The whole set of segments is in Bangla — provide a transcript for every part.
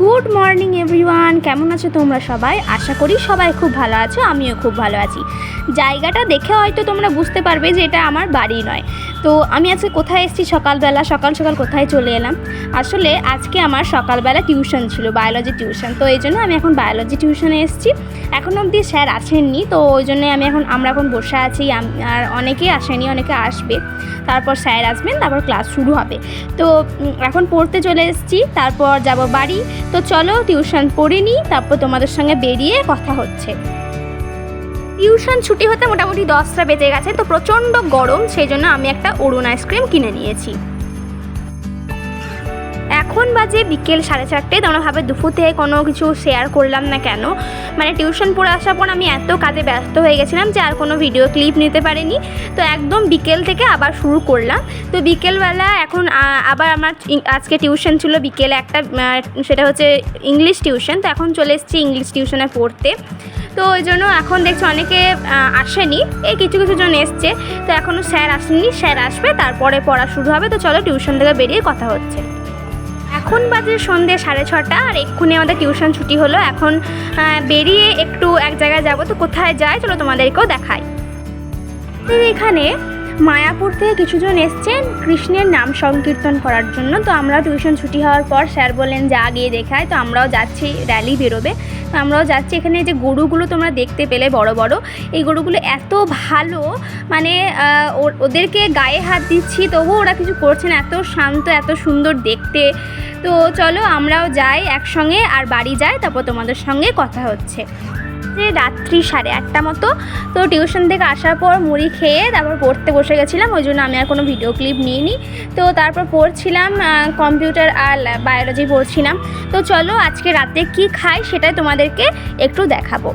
গুড মর্নিং এভরিওয়ান, কেমন আছো তোমরা সবাই? আশা করি সবাই খুব ভালো আছো, আমিও খুব ভালো আছি। জায়গাটা দেখে হয়তো তোমরা বুঝতে পারবে যে এটা আমার বাড়ি নয়। তো আমি আজকে কোথায় এসেছি, সকালবেলা সকাল কোথায় চলে এলাম। আসলে আজকে আমার সকালবেলা টিউশন ছিল, বায়োলজি টিউশন। তো এই জন্য আমি এখন বায়োলজি টিউশনে এসেছি। এখনও অবধি স্যার আসেননি, তো ওই জন্য আমরা এখন বসে আছি। আর অনেকেই আসেনি, অনেকে আসবে, তারপর স্যার আসবেন, তারপর ক্লাস শুরু হবে। তো এখন পড়তে চলে এসেছি, তারপর যাব বাড়ি। তো চলো টিউশন পড়ে নিই, তারপর তোমাদের সঙ্গে বেরিয়ে কথা হচ্ছে। টিউশন ছুটি হতে মোটামুটি 10টা বেজে গেছে। তো প্রচণ্ড গরম, সেই জন্য আমি একটা অরুণ আইসক্রিম কিনে নিয়েছি। এখন বাজে বিকেল 4:30। তোমরা ভাবে দুপুর থেকে কোনো কিছু শেয়ার করলাম না কেন। মানে টিউশন পড়ে আসার পর আমি এত কাজে ব্যস্ত হয়ে গেছিলাম যে আর কোনো ভিডিও ক্লিপ নিতে পারিনি। তো একদম বিকেল থেকে আবার শুরু করলাম। তো বিকেলবেলা এখন আবার আমার আজকে টিউশন ছিল বিকেলে একটা, সেটা হচ্ছে ইংলিশ টিউশন। তো এখন চলে এসেছি ইংলিশ টিউশনে পড়তে। তো ওই জন্য এখন দেখছি অনেকে আসেনি, এই কিছু জন এসছে। তো এখনও স্যার আসেনি, স্যার আসবে তারপরে পড়া শুরু হবে। তো চলো টিউশন থেকে বেরিয়ে কথা হচ্ছে। এখন বাজে সন্ধ্যে 6:30, আর এক্ষুনি আমাদের টিউশন ছুটি হলো। এখন বেরিয়ে একটু এক জায়গায় যাব। তো কোথায় যাই চলো তোমাদেরকেও দেখাই। এখানে মায়াপুর থেকে কিছুজন এসছেন কৃষ্ণের নাম সংকীর্তন করার জন্য। তো আমরা টিউশন ছুটি হওয়ার পর স্যার বললেন যা গিয়ে দেখায়। তো আমরাও যাচ্ছি, র্যালি বেরোবে, তো আমরাও যাচ্ছি। এখানে যে গরুগুলো তোমরা দেখতে পেলে বড় বড়, এই গরুগুলো এত ভালো, মানে ওদেরকে গায়ে হাত দিচ্ছি তবুও ওরা কিছু করছে না, এত শান্ত, এত সুন্দর দেখতে। তো চলো আমরাও যাই একসঙ্গে, আর বাড়ি যাই, তারপর তোমাদের সঙ্গে কথা হচ্ছে। রাত্রি 8:30 মতো। তো টিউশন থেকে আসার পর মুড়ি খেয়ে তারপর পড়তে বসে গেছিলাম, ওই জন্য আমি আর কোনো ভিডিও ক্লিপ নিইনি। তো তারপর পড়ছিলাম, কম্পিউটার আর বায়োলজি পড়ছিলাম। তো চলো আজকে রাতে কি খাই সেটাই তোমাদেরকে একটু দেখাবো।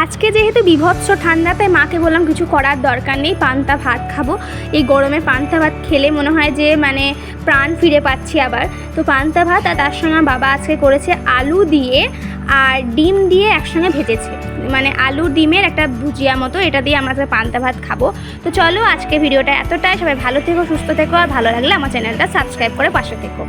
আজকে যেহেতু বিভৎস ঠান্ডা, তাই মাকে বললাম কিছু করার দরকার নেই, পান্তা ভাত খাবো। এই গরমে পান্তা ভাত খেলে মনে হয় যে মানে প্রাণ ফিরে পাচ্ছি আবার। তো পান্তা ভাত, আর তার সঙ্গে বাবা আজকে করেছে আলু দিয়ে আর ডিম দিয়ে একসঙ্গে ভেজেছে, মানে আলু ডিমের একটা ভুজিয়া মতো। এটা দিয়ে আমরা পান্তা ভাত খাবো। তো চলো আজকে ভিডিওটা এতটাই। সবাই ভালো থেকো, সুস্থ থেকো, আর ভালো লাগলে আমার চ্যানেলটা সাবস্ক্রাইব করে পাশে থেকো।